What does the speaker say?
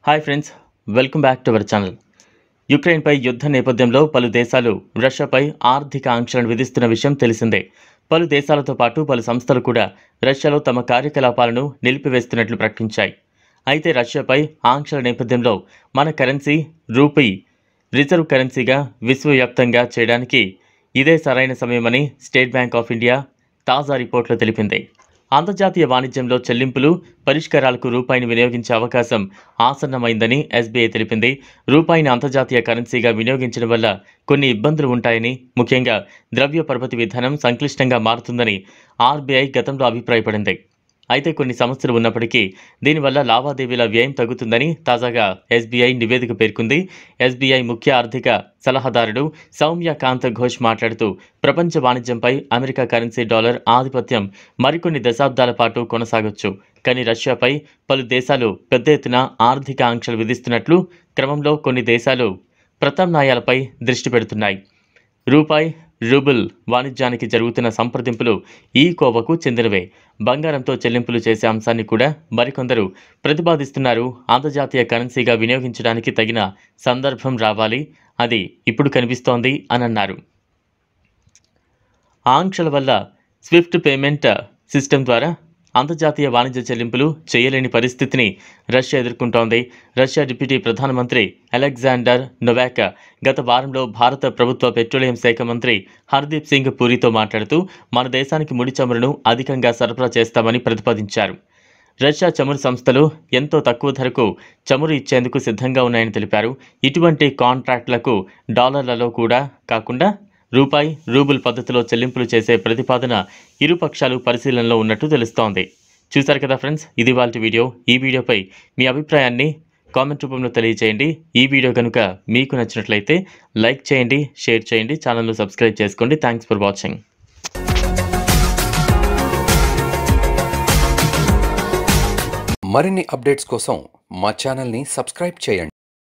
Hi friends, welcome back to our channel. యుక్రెయిన్పై యుద్ధ నేపథ్యంలో పలు దేశాలు రష్యాపై ఆర్థిక ఆంక్షలను విధిస్తున్న విషయం తెలిసిందే. పలు దేశాలతో పాటు పలు సంస్థలు కూడా రష్యాలో తమ కార్యకలాపాలను నిలిపివేస్తున్నట్లు ప్రకటించాయి. అయితే రష్యాపై ఆంక్షల నేపథ్యంలో మన కరెన్సీ రూపీ రిజర్వ్ కరెన్సీగా విశ్వవ్యాప్తంగా చేయడానికి ఇదే సరైన సమయమని స్టేట్ బ్యాంక్ ఆఫ్ ఇండియా తాజా రిపోర్టులో తెలిపింది. అంతర్జాతీయ వాణిజ్యంలో చెల్లింపులు పరిష్కారాలకు రూపాయిని వినియోగించే అవకాశం ఆసన్నమైందని ఎస్బీఐ తెలిపింది. రూపాయిని అంతర్జాతీయ కరెన్సీగా వినియోగించడం వల్ల కొన్ని ఇబ్బందులు ఉంటాయని, ముఖ్యంగా ద్రవ్య పరపతి విధానం సంక్లిష్టంగా మారుతుందని ఆర్బీఐ గతంలో అభిప్రాయపడింది. అయితే కొన్ని సమస్యలు ఉన్నప్పటికీ దీనివల్ల లావాదేవీల వ్యయం తగ్గుతుందని తాజాగా ఎస్బీఐ నివేదిక పేర్కొంది. ఎస్బీఐ ముఖ్య ఆర్థిక సలహాదారుడు సౌమ్యకాంత్ ఘోష్ మాట్లాడుతూ, ప్రపంచ వాణిజ్యంపై అమెరికా కరెన్సీ డాలర్ ఆధిపత్యం మరికొన్ని దశాబ్దాల పాటు కొనసాగొచ్చు. కానీ రష్యాపై పలు దేశాలు పెద్ద ఎత్తున ఆర్థిక ఆంక్షలు విధిస్తున్నట్లు క్రమంలో కొన్ని దేశాలు ప్రత్యామ్నాయాలపై దృష్టి పెడుతున్నాయి. రూపాయి రూబుల్ వాణిజ్యానికి జరుగుతున్న సంప్రదింపులు ఈ కోవకు చెందినవే. బంగారంతో చెల్లింపులు చేసే అంశాన్ని కూడా మరికొందరు ప్రతిపాదిస్తున్నారు. అంతర్జాతీయ కరెన్సీగా వినియోగించడానికి తగిన సందర్భం రావాలి, అది ఇప్పుడు కనిపిస్తోంది అని అన్నారు. ఆంక్షల వల్ల స్విఫ్ట్ పేమెంట్ సిస్టమ్ ద్వారా అంతర్జాతీయ వాణిజ్య చెల్లింపులు చేయలేని పరిస్థితిని రష్యా ఎదుర్కొంటోంది. రష్యా డిప్యూటీ ప్రధానమంత్రి అలెగ్జాండర్ నొవాక్ గత వారంలో భారత ప్రభుత్వ పెట్రోలియం శాఖ మంత్రి హర్దీప్ సింగ్ పూరితో మాట్లాడుతూ, మన దేశానికి ముడి చమురును అధికంగా సరఫరా చేస్తామని ప్రతిపాదించారు. రష్యా చమురు సంస్థలు ఎంతో తక్కువ ధరకు చమురు ఇచ్చేందుకు సిద్ధంగా ఉన్నాయని తెలిపారు. ఇటువంటి కాంట్రాక్టులకు డాలర్లలో కూడా కాకుండా రూపాయి రూబుల్ పద్ధతిలో చెల్లింపులు చేసే ప్రతిపాదన ఇరుపక్షాలు పరిశీలనలో ఉన్నట్టు తెలుస్తోంది. చూశారు కదా ఫ్రెండ్స్, ఇది ఇవాల్టి వీడియో. ఈ వీడియోపై మీ అభిప్రాయాన్ని కామెంట్ రూపంలో తెలియజేయండి. ఈ వీడియో కనుక మీకు నచ్చినట్లయితే లైక్ చేయండి, షేర్ చేయండి, ఛానల్ను సబ్స్క్రైబ్ చేసుకోండి. Thanks for watching. మరిన్ని అప్డేట్స్ కోసం మా ఛానల్ని సబ్స్క్రైబ్ చేయండి.